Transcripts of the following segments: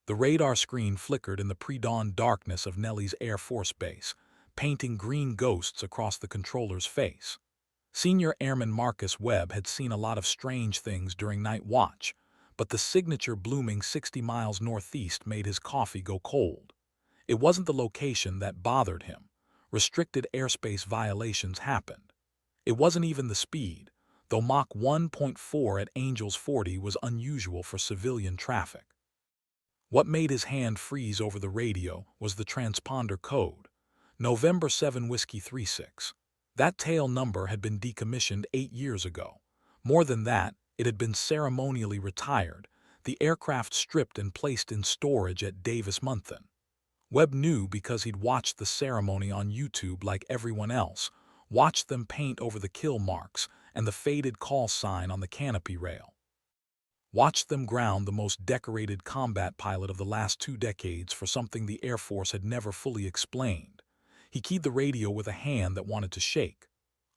The radar screen flickered in the pre-dawn darkness of Nellie's Air Force Base, painting green ghosts across the controller's face. Senior Airman Marcus Webb had seen a lot of strange things during night watch, but the signature blooming 60 miles northeast made his coffee go cold. It wasn't the location that bothered him. Restricted airspace violations happened. It wasn't even the speed, though Mach 1.4 at Angels 40 was unusual for civilian traffic. What made his hand freeze over the radio was the transponder code, November 7 Whiskey 36. That tail number had been decommissioned 8 years ago. More than that, it had been ceremonially retired, the aircraft stripped and placed in storage at Davis-Monthan. Webb knew because he'd watched the ceremony on YouTube like everyone else, watched them paint over the kill marks and the faded call sign on the canopy rail. Watched them ground the most decorated combat pilot of the last 2 decades for something the Air Force had never fully explained. He keyed the radio with a hand that wanted to shake.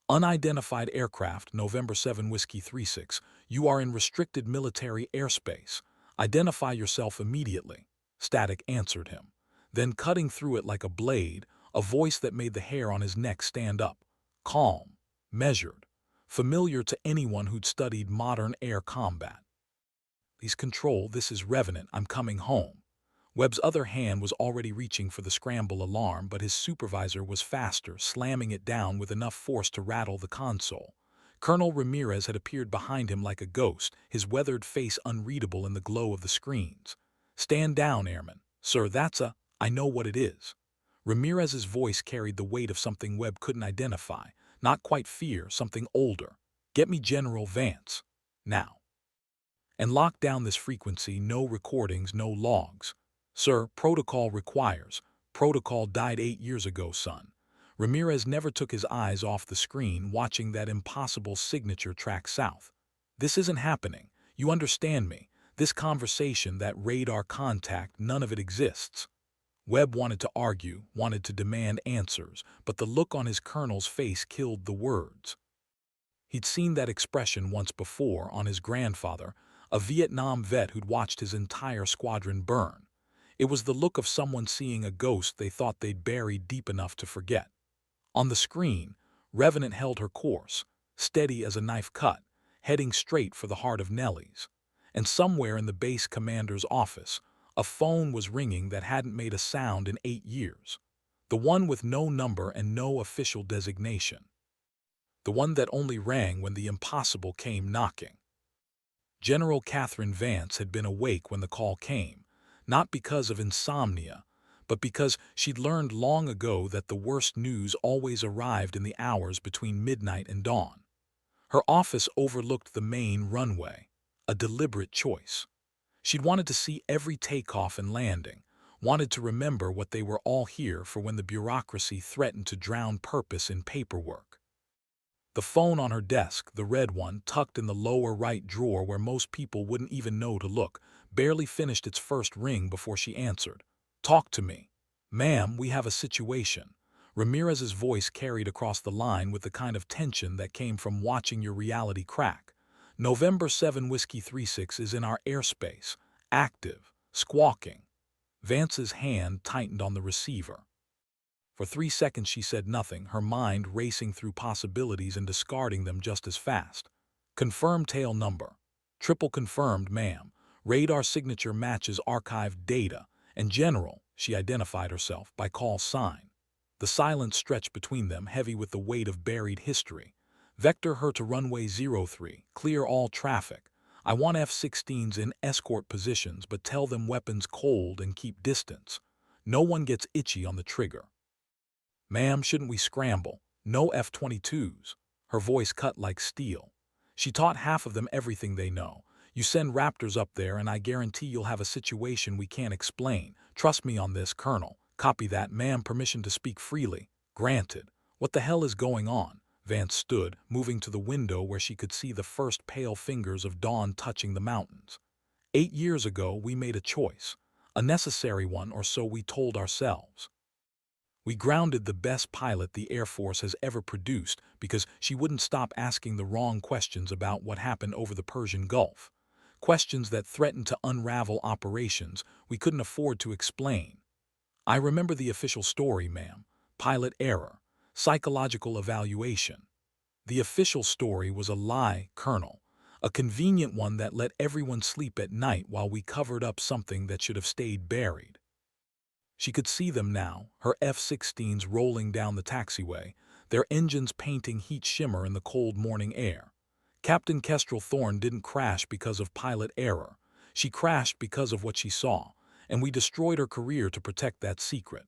Unidentified aircraft, November 7 Whiskey 36. You are in restricted military airspace. Identify yourself immediately. Static answered him. Then cutting through it like a blade, a voice that made the hair on his neck stand up. Calm, measured, familiar to anyone who'd studied modern air combat. Please control, this is Revenant, I'm coming home. Webb's other hand was already reaching for the scramble alarm, but his supervisor was faster, slamming it down with enough force to rattle the console. Colonel Ramirez had appeared behind him like a ghost, his weathered face unreadable in the glow of the screens. Stand down, Airman. Sir, I know what it is. Ramirez's voice carried the weight of something Webb couldn't identify. Not quite fear, something older. Get me General Vance. Now. And lock down this frequency, no recordings, no logs. Sir, protocol requires. Protocol died 8 years ago, son. Ramirez never took his eyes off the screen, watching that impossible signature track south. This isn't happening. You understand me. This conversation, that radar contact, none of it exists. Webb wanted to argue, wanted to demand answers, but the look on his colonel's face killed the words. He'd seen that expression once before on his grandfather, a Vietnam vet who'd watched his entire squadron burn. It was the look of someone seeing a ghost they thought they'd buried deep enough to forget. On the screen, Revenant held her course, steady as a knife cut, heading straight for the heart of Nellie's. And somewhere in the base commander's office, a phone was ringing that hadn't made a sound in 8 years. The one with no number and no official designation. The one that only rang when the impossible came knocking. General Catherine Vance had been awake when the call came, not because of insomnia, but because she'd learned long ago that the worst news always arrived in the hours between midnight and dawn. Her office overlooked the main runway, a deliberate choice. She'd wanted to see every takeoff and landing, wanted to remember what they were all here for when the bureaucracy threatened to drown purpose in paperwork. The phone on her desk, the red one, tucked in the lower right drawer where most people wouldn't even know to look, barely finished its first ring before she answered. Talk to me. Ma'am, we have a situation. Ramirez's voice carried across the line with the kind of tension that came from watching your reality crack. November 7 Whiskey 36 is in our airspace, active, squawking. Vance's hand tightened on the receiver. For 3 seconds she said nothing, her mind racing through possibilities and discarding them just as fast. Confirmed tail number. Triple confirmed, ma'am. Radar signature matches archived data. And General, she identified herself, by call sign. The silence stretched between them, heavy with the weight of buried history. Vector her to runway 03. Clear all traffic. I want F-16s in escort positions, but tell them weapons cold and keep distance. No one gets itchy on the trigger. Ma'am, shouldn't we scramble? No F-22s. Her voice cut like steel. She taught half of them everything they know. You send Raptors up there and I guarantee you'll have a situation we can't explain. Trust me on this, Colonel. Copy that, ma'am. Permission to speak freely. Granted. What the hell is going on? Vance stood, moving to the window where she could see the first pale fingers of dawn touching the mountains. 8 years ago, we made a choice. A necessary one, or so we told ourselves. We grounded the best pilot the Air Force has ever produced because she wouldn't stop asking the wrong questions about what happened over the Persian Gulf. questions that threatened to unravel operations we couldn't afford to explain. I remember the official story, ma'am. Pilot error. Psychological evaluation. The official story was a lie, Colonel. A convenient one that let everyone sleep at night while we covered up something that should have stayed buried. She could see them now, her F-16s rolling down the taxiway, their engines painting heat shimmer in the cold morning air. Captain Kestrel Thorne didn't crash because of pilot error. She crashed because of what she saw, and we destroyed her career to protect that secret.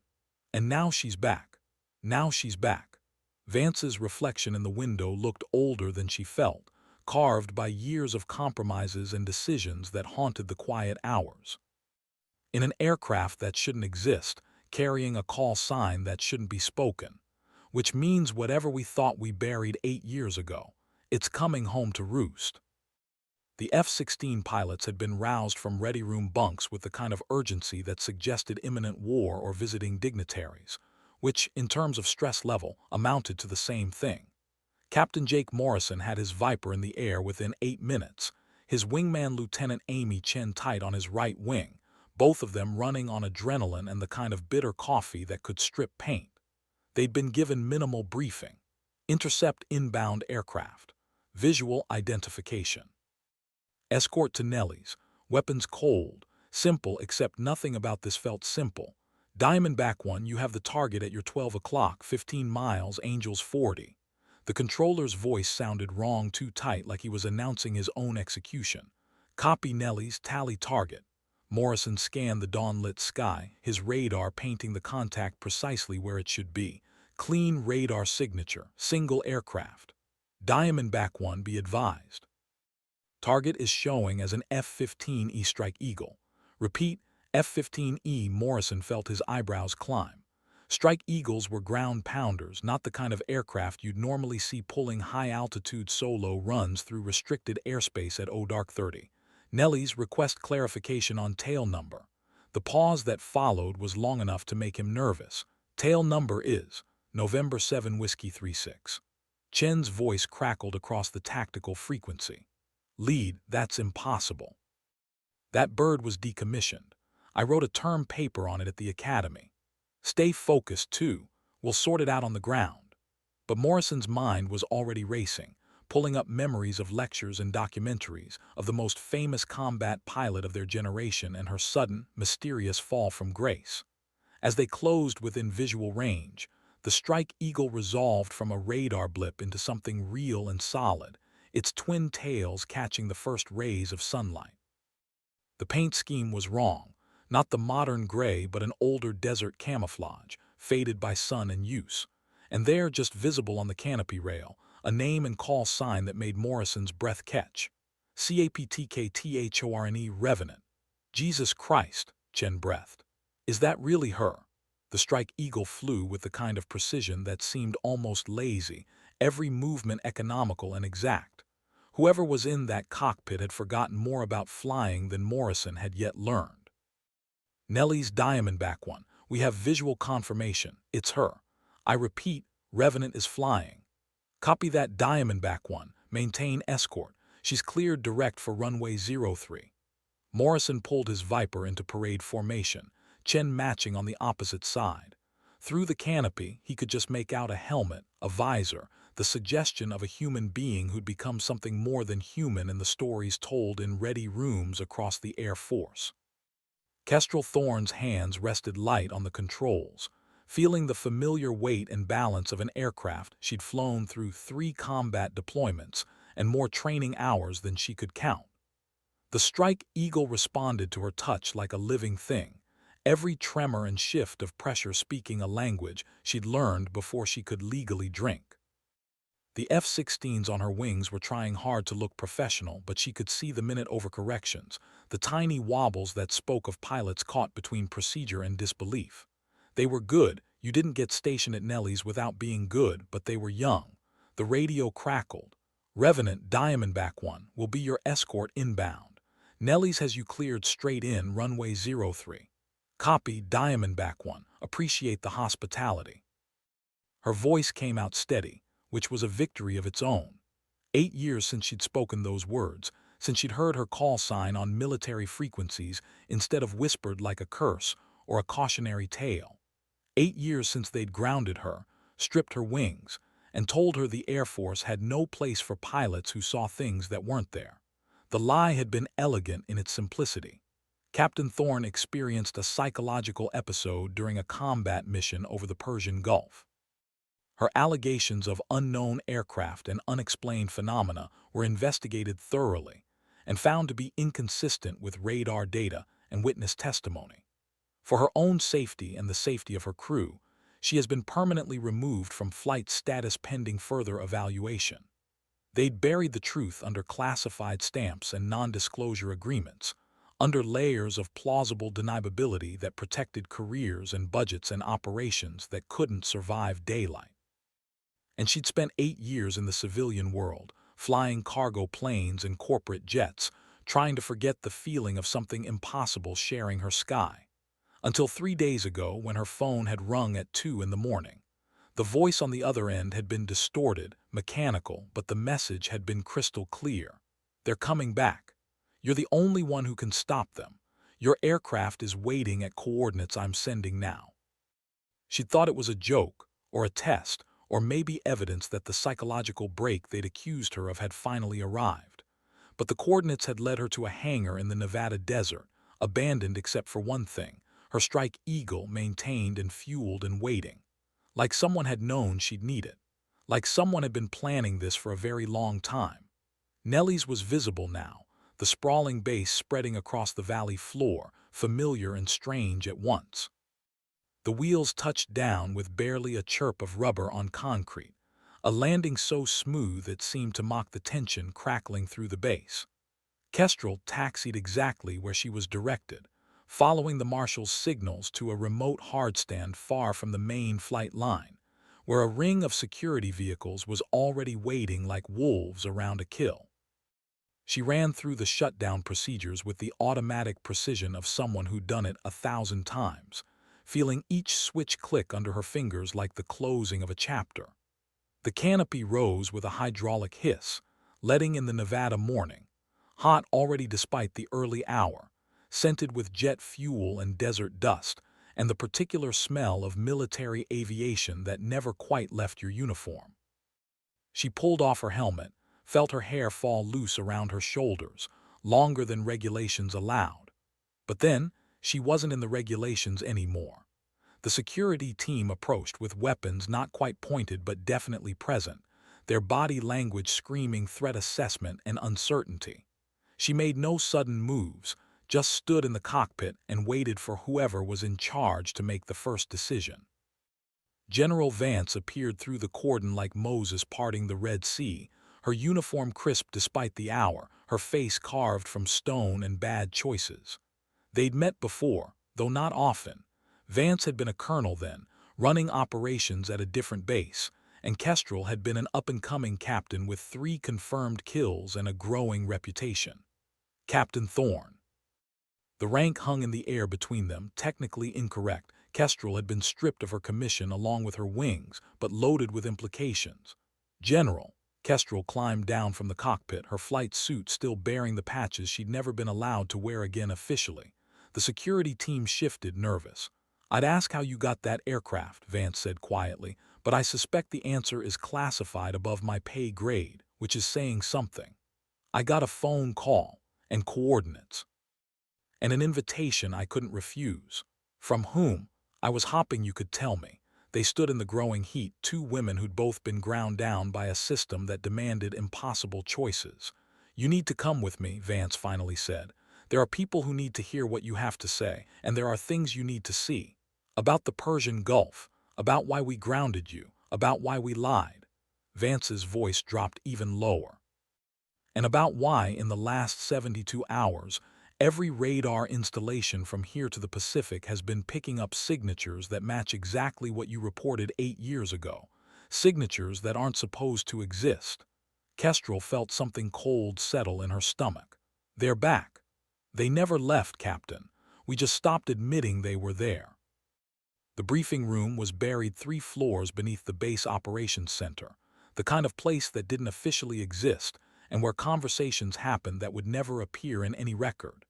And now she's back. Now she's back. Vance's reflection in the window looked older than she felt, carved by years of compromises and decisions that haunted the quiet hours. In an aircraft that shouldn't exist, carrying a call sign that shouldn't be spoken, which means whatever we thought we buried 8 years ago, it's coming home to roost. The F-16 pilots had been roused from ready-room bunks with the kind of urgency that suggested imminent war or visiting dignitaries, which, in terms of stress level, amounted to the same thing. Captain Jake Morrison had his Viper in the air within 8 minutes, his wingman Lieutenant Amy Chen tight on his right wing, both of them running on adrenaline and the kind of bitter coffee that could strip paint. They'd been given minimal briefing. Intercept inbound aircraft. Visual identification. Escort to Nellie's. Weapons cold. Simple, except nothing about this felt simple. Diamondback 1, you have the target at your 12 o'clock, 15 miles, Angels 40. The controller's voice sounded wrong, too tight, like he was announcing his own execution. Copy Nellie's, tally target. Morrison scanned the dawn-lit sky, his radar painting the contact precisely where it should be. Clean radar signature, single aircraft. Diamondback 1, be advised. Target is showing as an F-15E Strike Eagle. Repeat, F-15E. Morrison felt his eyebrows climb. Strike Eagles were ground pounders, not the kind of aircraft you'd normally see pulling high-altitude solo runs through restricted airspace at dark 30. Nellie's request clarification on tail number. The pause that followed was long enough to make him nervous. Tail number is November 7 Whiskey 36. Chen's voice crackled across the tactical frequency. Lead, that's impossible. That bird was decommissioned. I wrote a term paper on it at the academy. Stay focused, too. We'll sort it out on the ground. But Morrison's mind was already racing, pulling up memories of lectures and documentaries of the most famous combat pilot of their generation and her sudden, mysterious fall from grace. As they closed within visual range, the Strike Eagle resolved from a radar blip into something real and solid, its twin tails catching the first rays of sunlight. The paint scheme was wrong, not the modern gray but an older desert camouflage, faded by sun and use. And there, just visible on the canopy rail, a name and call sign that made Morrison's breath catch. CAPTKTHORNE Revenant. Jesus Christ, Chen breathed. Is that really her? The Strike Eagle flew with the kind of precision that seemed almost lazy, every movement economical and exact. Whoever was in that cockpit had forgotten more about flying than Morrison had yet learned. Nellie's Diamondback 1, we have visual confirmation. It's her. I repeat, Revenant is flying. Copy that. Diamondback 1, maintain escort. She's cleared direct for runway 03. Morrison pulled his Viper into parade formation, Chen matching on the opposite side. Through the canopy, he could just make out a helmet, a visor, the suggestion of a human being who'd become something more than human in the stories told in ready rooms across the Air Force. Kestrel Thorne's hands rested light on the controls, feeling the familiar weight and balance of an aircraft she'd flown through 3 combat deployments and more training hours than she could count. The Strike Eagle responded to her touch like a living thing, every tremor and shift of pressure speaking a language she'd learned before she could legally drink. The F-16s on her wings were trying hard to look professional, but she could see the minute overcorrections, the tiny wobbles that spoke of pilots caught between procedure and disbelief. They were good. You didn't get stationed at Nellie's without being good, but they were young. The radio crackled. Revenant Diamondback 1 will be your escort inbound. Nellie's has you cleared straight in, runway 03. Copy. Diamondback 1, appreciate the hospitality. Her voice came out steady, which was a victory of its own. 8 years since she'd spoken those words, since she'd heard her call sign on military frequencies instead of whispered like a curse or a cautionary tale. 8 years since they'd grounded her, stripped her wings, and told her the Air Force had no place for pilots who saw things that weren't there. The lie had been elegant in its simplicity. Captain Thorne experienced a psychological episode during a combat mission over the Persian Gulf. Her allegations of unknown aircraft and unexplained phenomena were investigated thoroughly and found to be inconsistent with radar data and witness testimony. For her own safety and the safety of her crew, she has been permanently removed from flight status pending further evaluation. They'd buried the truth under classified stamps and non-disclosure agreements, under layers of plausible deniability that protected careers and budgets and operations that couldn't survive daylight. And she'd spent 8 years in the civilian world, flying cargo planes and corporate jets, trying to forget the feeling of something impossible sharing her sky. Until 3 days ago, when her phone had rung at 2 in the morning. The voice on the other end had been distorted, mechanical, but the message had been crystal clear. They're coming back. You're the only one who can stop them. Your aircraft is waiting at coordinates I'm sending now. She'd thought it was a joke, or a test, or maybe evidence that the psychological break they'd accused her of had finally arrived. But the coordinates had led her to a hangar in the Nevada desert, abandoned except for one thing: her Strike Eagle, maintained and fueled and waiting. Like someone had known she'd need it. Like someone had been planning this for a very long time. Nellie's was visible now, the sprawling base spreading across the valley floor, familiar and strange at once. The wheels touched down with barely a chirp of rubber on concrete, a landing so smooth it seemed to mock the tension crackling through the base. Kestrel taxied exactly where she was directed, following the marshal's signals to a remote hardstand far from the main flight line, where a ring of security vehicles was already waiting like wolves around a kill. She ran through the shutdown procedures with the automatic precision of someone who'd done it 1,000 times, feeling each switch click under her fingers like the closing of a chapter. The canopy rose with a hydraulic hiss, letting in the Nevada morning, hot already despite the early hour, scented with jet fuel and desert dust, and the particular smell of military aviation that never quite left your uniform. She pulled off her helmet, felt her hair fall loose around her shoulders, longer than regulations allowed. But then, she wasn't in the regulations anymore. The security team approached with weapons not quite pointed but definitely present, their body language screaming threat assessment and uncertainty. She made no sudden moves, just stood in the cockpit and waited for whoever was in charge to make the first decision. General Vance appeared through the cordon like Moses parting the Red Sea, her uniform crisp despite the hour, her face carved from stone and bad choices. They'd met before, though not often. Vance had been a colonel then, running operations at a different base, and Kestrel had been an up-and-coming captain with 3 confirmed kills and a growing reputation. Captain Thorne. The rank hung in the air between them, technically incorrect. Kestrel had been stripped of her commission along with her wings, but loaded with implications. General. Kestrel climbed down from the cockpit, her flight suit still bearing the patches she'd never been allowed to wear again officially. The security team shifted, nervous. "I'd ask how you got that aircraft," Vance said quietly, "but I suspect the answer is classified above my pay grade, which is saying something. I got a phone call, and coordinates, and an invitation I couldn't refuse. From whom? I was hoping you could tell me." They stood in the growing heat, 2 women who'd both been ground down by a system that demanded impossible choices. "You need to come with me," Vance finally said. "There are people who need to hear what you have to say, and there are things you need to see. About the Persian Gulf, about why we grounded you, about why we lied." Vance's voice dropped even lower. "And about why, in the last 72 hours, every radar installation from here to the Pacific has been picking up signatures that match exactly what you reported 8 years ago. Signatures that aren't supposed to exist." Kestrel felt something cold settle in her stomach. "They're back. They never left, Captain. We just stopped admitting they were there." The briefing room was buried 3 floors beneath the base operations center, the kind of place that didn't officially exist, and where conversations happened that would never appear in any record.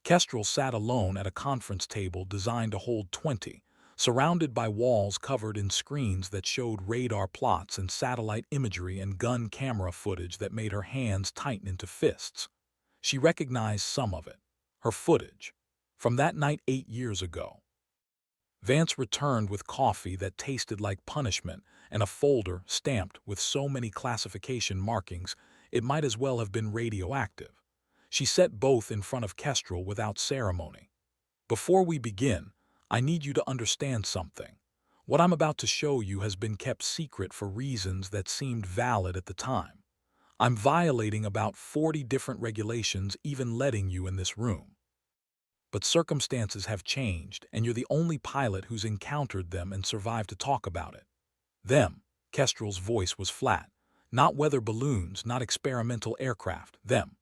Kestrel sat alone at a conference table designed to hold 20, surrounded by walls covered in screens that showed radar plots and satellite imagery and gun camera footage that made her hands tighten into fists. She recognized some of it. Her footage. From that night 8 years ago. Vance returned with coffee that tasted like punishment and a folder stamped with so many classification markings it might as well have been radioactive. She set both in front of Kestrel without ceremony. Before we begin, I need you to understand something. What I'm about to show you has been kept secret for reasons that seemed valid at the time. I'm violating about 40 different regulations even letting you in this room. But circumstances have changed, and you're the only pilot who's encountered them and survived to talk about it. Them. Kestrel's voice was flat. Not weather balloons, not experimental aircraft. Them.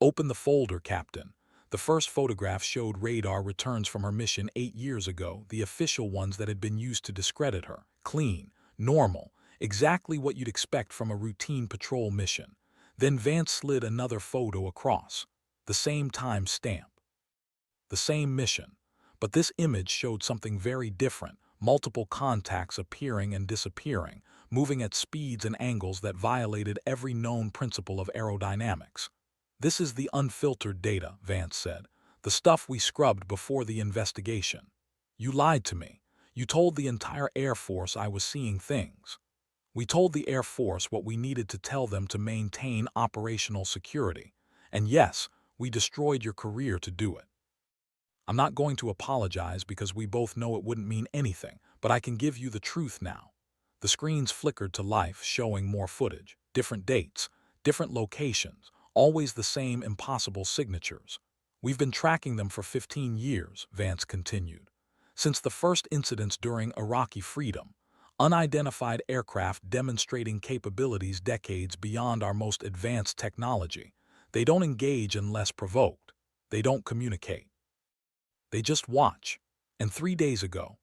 Open the folder, Captain. The first photograph showed radar returns from her mission 8 years ago, the official ones that had been used to discredit her. Clean, normal, exactly what you'd expect from a routine patrol mission. Then Vance slid another photo across. The same time stamp. The same mission. But this image showed something very different, multiple contacts appearing and disappearing, moving at speeds and angles that violated every known principle of aerodynamics. This is the unfiltered data, Vance said. The stuff we scrubbed before the investigation. You lied to me. You told the entire Air Force I was seeing things. We told the Air Force what we needed to tell them to maintain operational security. And yes, we destroyed your career to do it. I'm not going to apologize because we both know it wouldn't mean anything, but I can give you the truth now. The screens flickered to life, showing more footage, different dates, different locations, always the same impossible signatures. We've been tracking them for 15 years, Vance continued. Since the first incidents during Iraqi freedom, unidentified aircraft demonstrating capabilities decades beyond our most advanced technology. They don't engage unless provoked. They don't communicate. They just watch. And 3 days ago,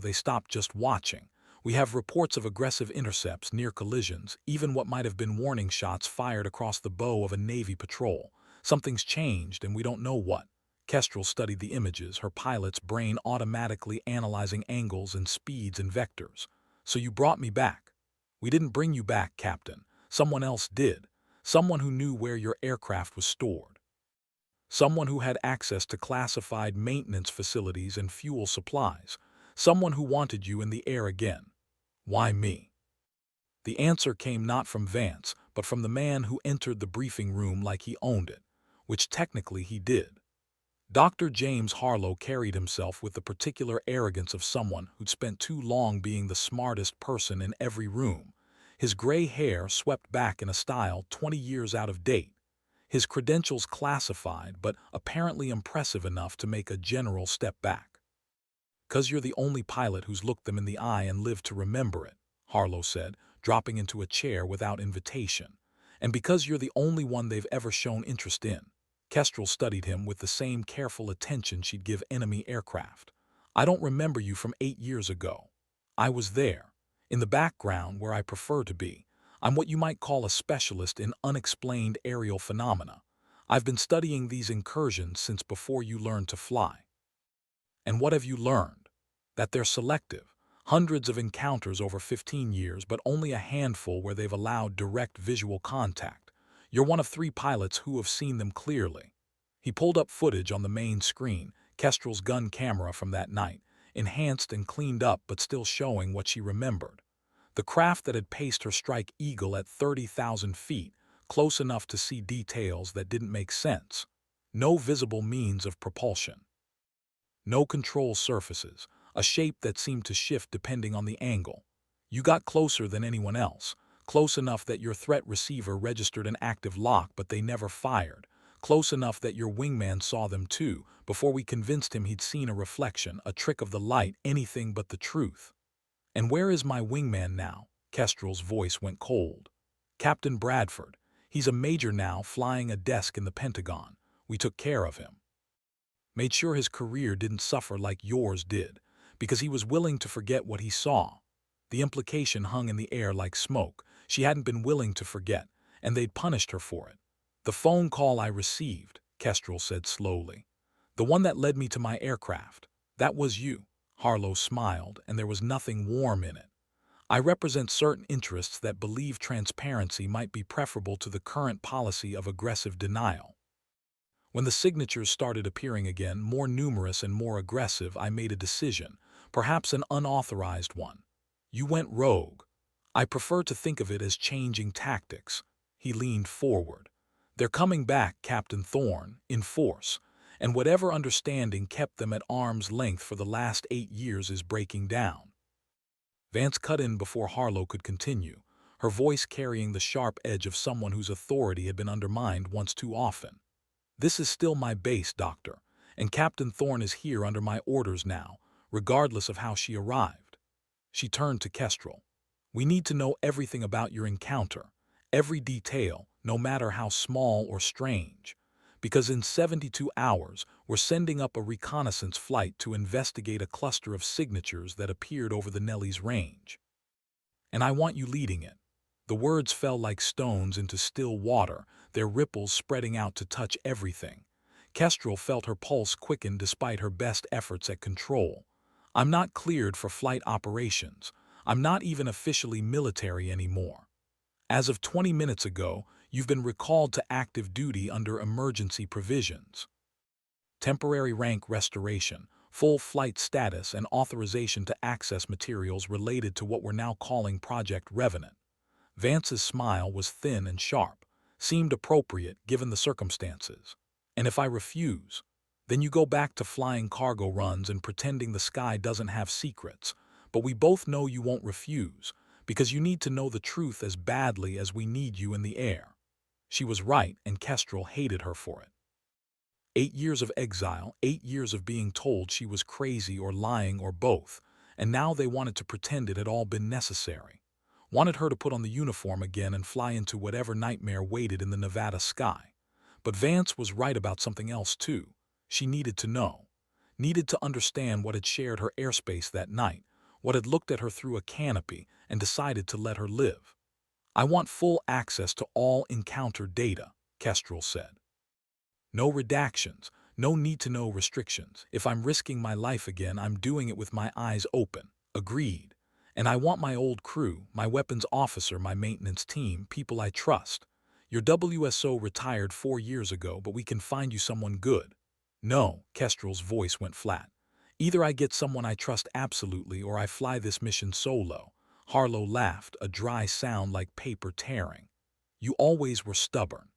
they stopped just watching. We have reports of aggressive intercepts, near collisions, even what might have been warning shots fired across the bow of a Navy patrol. Something's changed and we don't know what. Kestrel studied the images, her pilot's brain automatically analyzing angles and speeds and vectors. So you brought me back. We didn't bring you back, Captain. Someone else did. Someone who knew where your aircraft was stored. Someone who had access to classified maintenance facilities and fuel supplies. Someone who wanted you in the air again. Why me? The answer came not from Vance, but from the man who entered the briefing room like he owned it, which technically he did. Dr. James Harlow carried himself with the particular arrogance of someone who'd spent too long being the smartest person in every room. His gray hair swept back in a style 20 years out of date. His credentials classified, but apparently impressive enough to make a general step back. "'Cause you're the only pilot who's looked them in the eye and lived to remember it," Harlow said, dropping into a chair without invitation. "And because you're the only one they've ever shown interest in." Kestrel studied him with the same careful attention she'd give enemy aircraft. "I don't remember you from 8 years ago. I was there, in the background where I prefer to be. I'm what you might call a specialist in unexplained aerial phenomena. I've been studying these incursions since before you learned to fly." "And what have you learned?" "That they're selective. Hundreds of encounters over 15 years, but only a handful where they've allowed direct visual contact. You're one of 3 pilots who have seen them clearly." He pulled up footage on the main screen, Kestrel's gun camera from that night, enhanced and cleaned up but still showing what she remembered. The craft that had paced her Strike Eagle at 30,000 feet, close enough to see details that didn't make sense. No visible means of propulsion. No control surfaces, a shape that seemed to shift depending on the angle. You got closer than anyone else, close enough that your threat receiver registered an active lock but they never fired, close enough that your wingman saw them too, before we convinced him he'd seen a reflection, a trick of the light, anything but the truth. "And where is my wingman now?" Kestrel's voice went cold. "Captain Bradford. He's a major now, flying a desk in the Pentagon. We took care of him. Made sure his career didn't suffer like yours did, because he was willing to forget what he saw." The implication hung in the air like smoke. She hadn't been willing to forget, and they'd punished her for it. "The phone call I received," Kestrel said slowly. "The one that led me to my aircraft. That was you." Harlow smiled, and there was nothing warm in it. "I represent certain interests that believe transparency might be preferable to the current policy of aggressive denial." When the signatures started appearing again, more numerous and more aggressive, I made a decision, perhaps an unauthorized one. "You went rogue. I prefer to think of it as changing tactics." He leaned forward. "They're coming back, Captain Thorne, in force, and whatever understanding kept them at arm's length for the last 8 years is breaking down." Vance cut in before Harlow could continue, her voice carrying the sharp edge of someone whose authority had been undermined once too often. "This is still my base, Doctor, and Captain Thorne is here under my orders now, regardless of how she arrived." She turned to Kestrel. "We need to know everything about your encounter, every detail, no matter how small or strange. Because in 72 hours, we're sending up a reconnaissance flight to investigate a cluster of signatures that appeared over the Nellies range. And I want you leading it." The words fell like stones into still water, their ripples spreading out to touch everything. Kestrel felt her pulse quicken despite her best efforts at control. "I'm not cleared for flight operations. I'm not even officially military anymore. As of 20 minutes ago, you've been recalled to active duty under emergency provisions. Temporary rank restoration, full flight status, and authorization to access materials related to what we're now calling Project Revenant." Vance's smile was thin and sharp, seemed appropriate given the circumstances. "And if I refuse, then you go back to flying cargo runs and pretending the sky doesn't have secrets. But we both know you won't refuse, because you need to know the truth as badly as we need you in the air." She was right, and Kestrel hated her for it. 8 years of exile, 8 years of being told she was crazy or lying or both, and now they wanted to pretend it had all been necessary. Wanted her to put on the uniform again and fly into whatever nightmare waited in the Nevada sky. But Vance was right about something else too. She needed to know. Needed to understand what had shared her airspace that night, what had looked at her through a canopy and decided to let her live. "I want full access to all encounter data," Kestrel said. "No redactions, no need-to-know restrictions. If I'm risking my life again, I'm doing it with my eyes open." "Agreed. And I want my old crew, my weapons officer, my maintenance team, people I trust. Your WSO retired 4 years ago, but we can find you someone good." "No," Kestrel's voice went flat. "Either I get someone I trust absolutely or I fly this mission solo." Harlow laughed, a dry sound like paper tearing. "You always were stubborn.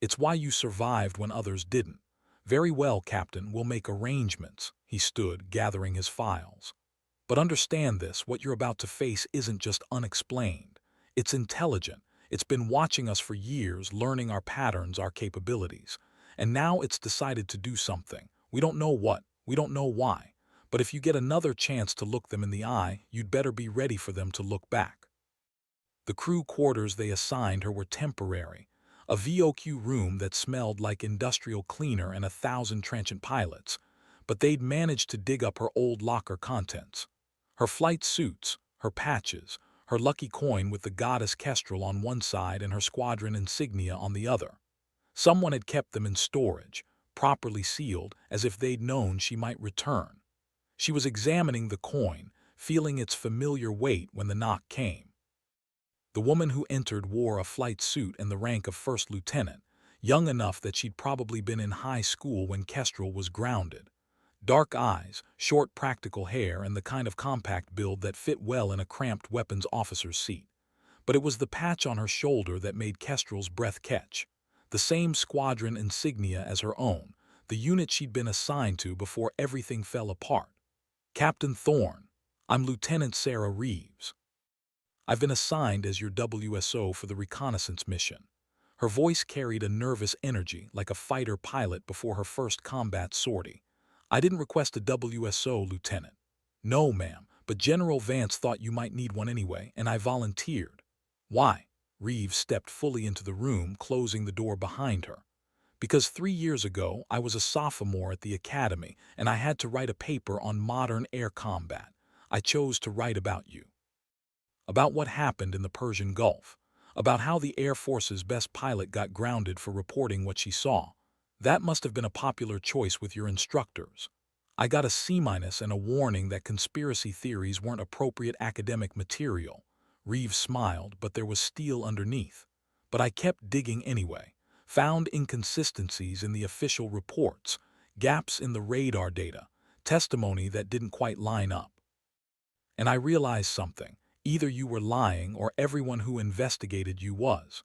It's why you survived when others didn't." "Very well, Captain, we'll make arrangements." He stood, gathering his files. "But understand this, what you're about to face isn't just unexplained. It's intelligent. It's been watching us for years, learning our patterns, our capabilities. And now it's decided to do something. We don't know what, we don't know why. But if you get another chance to look them in the eye, you'd better be ready for them to look back." The crew quarters they assigned her were temporary. A VOQ room that smelled like industrial cleaner and 1,000 transient pilots. But they'd managed to dig up her old locker contents. Her flight suits, her patches, her lucky coin with the goddess Kestrel on one side and her squadron insignia on the other. Someone had kept them in storage, properly sealed, as if they'd known she might return. She was examining the coin, feeling its familiar weight when the knock came. The woman who entered wore a flight suit and the rank of first lieutenant, young enough that she'd probably been in high school when Kestrel was grounded. Dark eyes, short practical hair, and the kind of compact build that fit well in a cramped weapons officer's seat. But it was the patch on her shoulder that made Kestrel's breath catch. The same squadron insignia as her own, the unit she'd been assigned to before everything fell apart. "Captain Thorne, I'm Lieutenant Sarah Reeves. I've been assigned as your WSO for the reconnaissance mission." Her voice carried a nervous energy like a fighter pilot before her first combat sortie. "I didn't request a WSO, Lieutenant." "No, ma'am, but General Vance thought you might need one anyway, and I volunteered." "Why?" Reeves stepped fully into the room, closing the door behind her. "Because 3 years ago, I was a sophomore at the academy, and I had to write a paper on modern air combat. I chose to write about you. About what happened in the Persian Gulf. about how the Air Force's best pilot got grounded for reporting what she saw. That must have been a popular choice with your instructors. I got a C- and a warning that conspiracy theories weren't appropriate academic material. Reeves smiled, but there was steel underneath. But I kept digging anyway. Found inconsistencies in the official reports, gaps in the radar data, testimony that didn't quite line up. And I realized something. Either you were lying or everyone who investigated you was.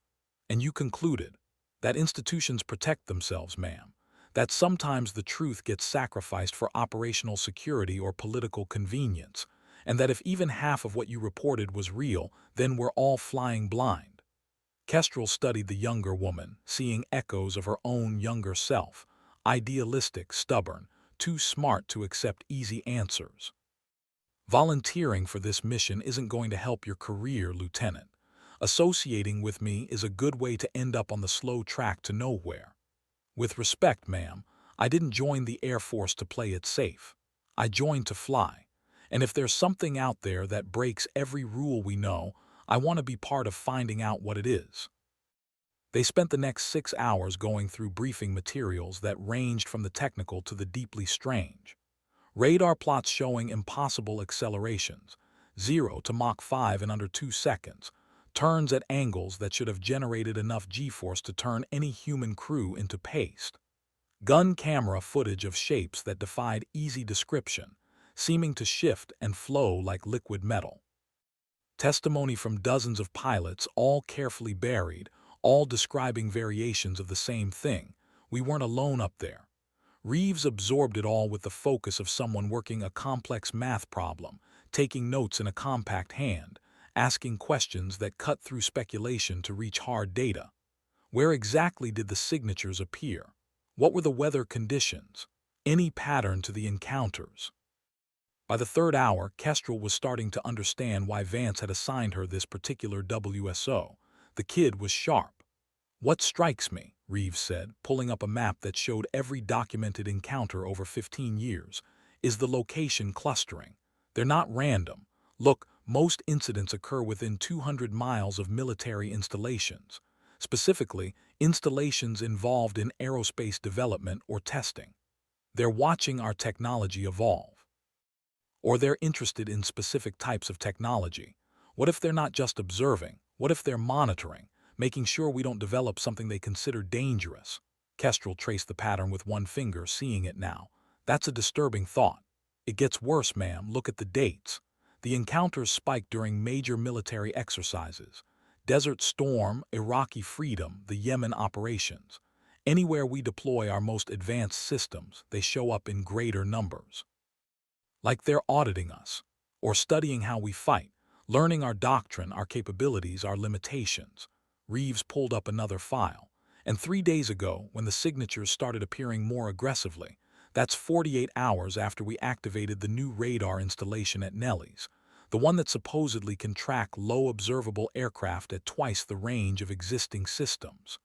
And you concluded that institutions protect themselves, ma'am, that sometimes the truth gets sacrificed for operational security or political convenience, and that if even half of what you reported was real, then we're all flying blind. Kestrel studied the younger woman, seeing echoes of her own younger self, idealistic, stubborn, too smart to accept easy answers. Volunteering for this mission isn't going to help your career, Lieutenant. Associating with me is a good way to end up on the slow track to nowhere. With respect, ma'am, I didn't join the Air Force to play it safe. I joined to fly. And if there's something out there that breaks every rule we know, I want to be part of finding out what it is. They spent the next 6 hours going through briefing materials that ranged from the technical to the deeply strange. Radar plots showing impossible accelerations, 0 to Mach 5 in under 2 seconds, turns at angles that should have generated enough G-force to turn any human crew into paste. Gun camera footage of shapes that defied easy description, seeming to shift and flow like liquid metal. Testimony from dozens of pilots, all carefully buried, all describing variations of the same thing. We weren't alone up there. Reeves absorbed it all with the focus of someone working a complex math problem, taking notes in a compact hand, asking questions that cut through speculation to reach hard data. Where exactly did the signatures appear? What were the weather conditions? Any pattern to the encounters? By the third hour, Kestrel was starting to understand why Vance had assigned her this particular WSO. The kid was sharp. "What strikes me," Reeves said, pulling up a map that showed every documented encounter over 15 years, "is the location clustering. They're not random. Look, most incidents occur within 200 miles of military installations, specifically installations involved in aerospace development or testing. They're watching our technology evolve. Or they're interested in specific types of technology. What if they're not just observing? What if they're monitoring, making sure we don't develop something they consider dangerous?" Kestrel traced the pattern with one finger, seeing it now. "That's a disturbing thought. It gets worse, ma'am. Look at the dates. The encounters spiked during major military exercises. Desert Storm, Iraqi Freedom, the Yemen operations. Anywhere we deploy our most advanced systems, they show up in greater numbers. Like they're auditing us, or studying how we fight, learning our doctrine, our capabilities, our limitations." Reeves pulled up another file. "And 3 days ago, when the signatures started appearing more aggressively, that's 48 hours after we activated the new radar installation at Nelly's, the one that supposedly can track low observable aircraft at twice the range of existing systems.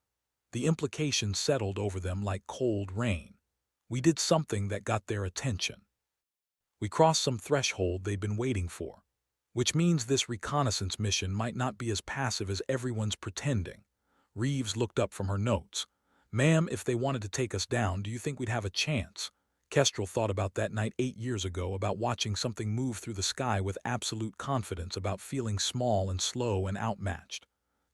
The implications settled over them like cold rain. We did something that got their attention. We crossed some threshold they've been waiting for. Which means this reconnaissance mission might not be as passive as everyone's pretending." Reeves looked up from her notes. "Ma'am, if they wanted to take us down, do you think we'd have a chance?" Kestrel thought about that night 8 years ago, about watching something move through the sky with absolute confidence, about feeling small and slow and outmatched.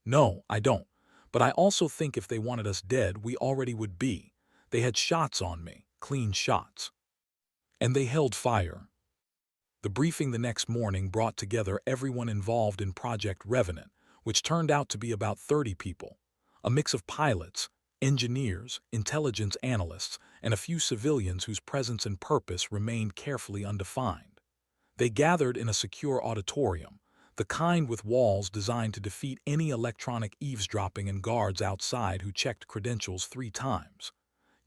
"No, I don't. But I also think if they wanted us dead, we already would be. They had shots on me, clean shots. And they held fire." The briefing the next morning brought together everyone involved in Project Revenant, which turned out to be about 30 people, a mix of pilots, engineers, intelligence analysts, and a few civilians whose presence and purpose remained carefully undefined. They gathered in a secure auditorium, the kind with walls designed to defeat any electronic eavesdropping and guards outside who checked credentials 3 times.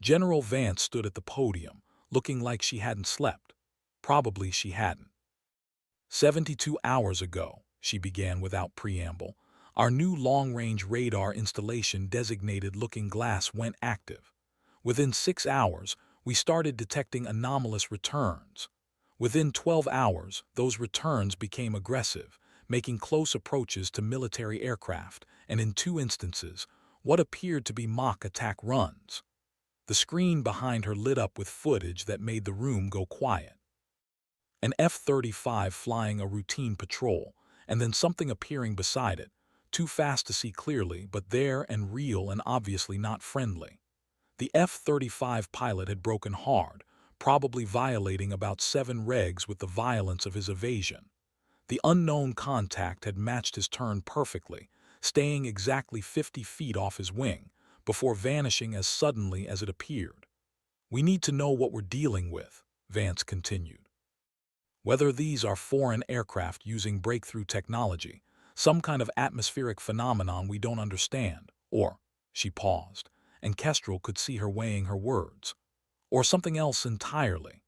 General Vance stood at the podium, looking like she hadn't slept. Probably she hadn't. 72 hours ago, she began without preamble, our new long-range radar installation designated Looking Glass went active. Within 6 hours, we started detecting anomalous returns. Within 12 hours, those returns became aggressive, making close approaches to military aircraft, and in 2 instances, what appeared to be mock attack runs. The screen behind her lit up with footage that made the room go quiet. An F-35 flying a routine patrol, and then something appearing beside it, too fast to see clearly, but there and real and obviously not friendly. The F-35 pilot had broken hard, probably violating about 7 regs with the violence of his evasion. The unknown contact had matched his turn perfectly, staying exactly 50 feet off his wing, before vanishing as suddenly as it appeared. "We need to know what we're dealing with," Vance continued. "Whether these are foreign aircraft using breakthrough technology, some kind of atmospheric phenomenon we don't understand, or," she paused, and Kestrel could see her weighing her words, "or something else entirely.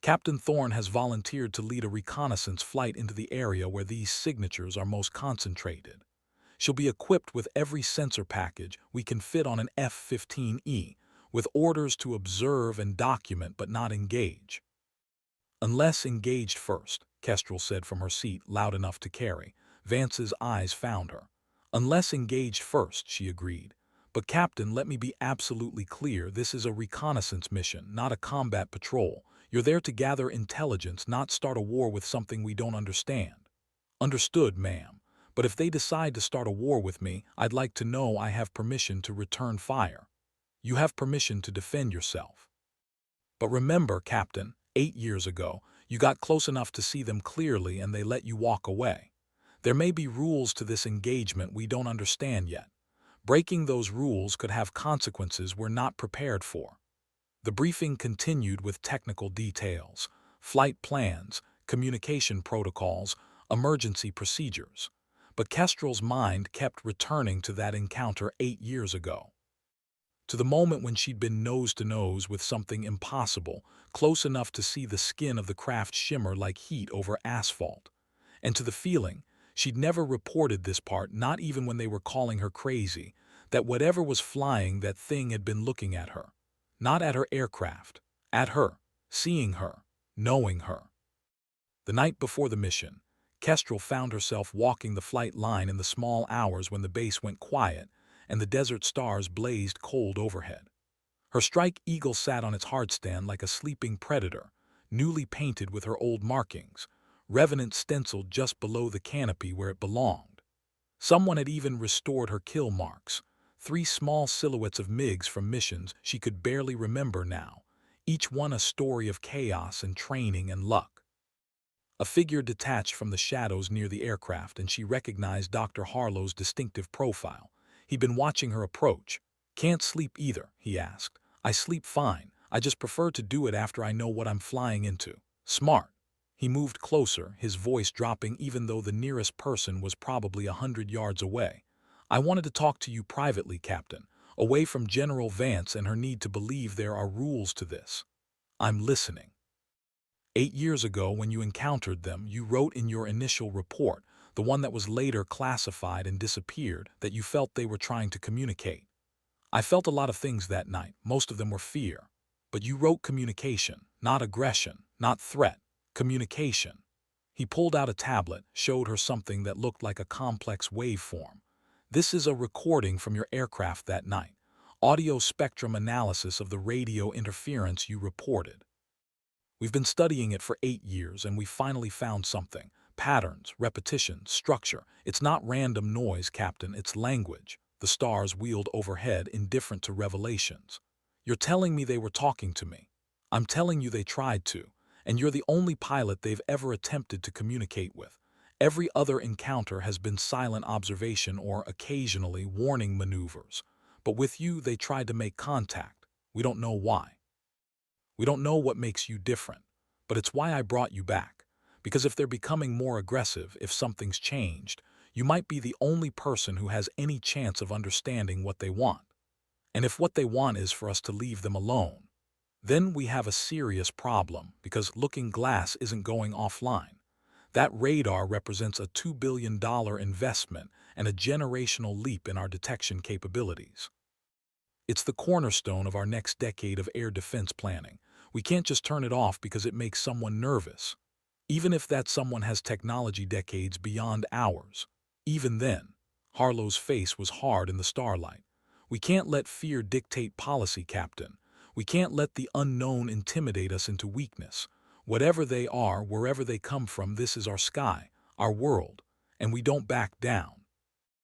Captain Thorne has volunteered to lead a reconnaissance flight into the area where these signatures are most concentrated. She'll be equipped with every sensor package we can fit on an F-15E, with orders to observe and document but not engage." "Unless engaged first," Kestrel said from her seat, loud enough to carry. Vance's eyes found her. "Unless engaged first," she agreed. "But Captain, let me be absolutely clear, this is a reconnaissance mission, not a combat patrol. You're there to gather intelligence, not start a war with something we don't understand." "Understood, ma'am. But if they decide to start a war with me, I'd like to know I have permission to return fire." "You have permission to defend yourself. But remember, Captain, 8 years ago, you got close enough to see them clearly and they let you walk away. There may be rules to this engagement we don't understand yet. Breaking those rules could have consequences we're not prepared for." The briefing continued with technical details, flight plans, communication protocols, emergency procedures. But Kestrel's mind kept returning to that encounter 8 years ago. To the moment when she'd been nose to nose with something impossible, close enough to see the skin of the craft shimmer like heat over asphalt. And to the feeling, she'd never reported this part, not even when they were calling her crazy, that whatever was flying, that thing had been looking at her. Not at her aircraft, at her, seeing her, knowing her. The night before the mission, Kestrel found herself walking the flight line in the small hours when the base went quiet and the desert stars blazed cold overhead. Her Strike Eagle sat on its hardstand like a sleeping predator, newly painted with her old markings, Revenant stenciled just below the canopy where it belonged. Someone had even restored her kill marks, 3 small silhouettes of MiGs from missions she could barely remember now, each one a story of chaos and training and luck. A figure detached from the shadows near the aircraft, and she recognized Dr. Harlow's distinctive profile. He'd been watching her approach. "Can't sleep either?" he asked. "I sleep fine. I just prefer to do it after I know what I'm flying into." "Smart." He moved closer, his voice dropping even though the nearest person was probably 100 yards away. "I wanted to talk to you privately, Captain, away from General Vance and her need to believe there are rules to this." "I'm listening." 8 years ago, when you encountered them, you wrote in your initial report, the one that was later classified and disappeared, that you felt they were trying to communicate. I felt a lot of things that night, most of them were fear. But you wrote communication, not aggression, not threat, communication. He pulled out a tablet, showed her something that looked like a complex waveform. "This is a recording from your aircraft that night. Audio spectrum analysis of the radio interference you reported. We've been studying it for 8 years and we finally found something. Patterns, repetition, structure. It's not random noise, Captain, it's language." The stars wheeled overhead, indifferent to revelations. "You're telling me they were talking to me. I'm telling you they tried to, and you're the only pilot they've ever attempted to communicate with. Every other encounter has been silent observation or occasionally warning maneuvers. But with you, they tried to make contact. We don't know why. We don't know what makes you different, but it's why I brought you back. Because if they're becoming more aggressive, if something's changed, you might be the only person who has any chance of understanding what they want. And if what they want is for us to leave them alone, then we have a serious problem, because Looking Glass isn't going offline. That radar represents a $2 billion investment and a generational leap in our detection capabilities. It's the cornerstone of our next decade of air defense planning. We can't just turn it off because it makes someone nervous." even if that someone has technology decades beyond ours. Even then, Harlow's face was hard in the starlight. We can't let fear dictate policy, Captain. We can't let the unknown intimidate us into weakness. Whatever they are, wherever they come from, this is our sky, our world, and we don't back down.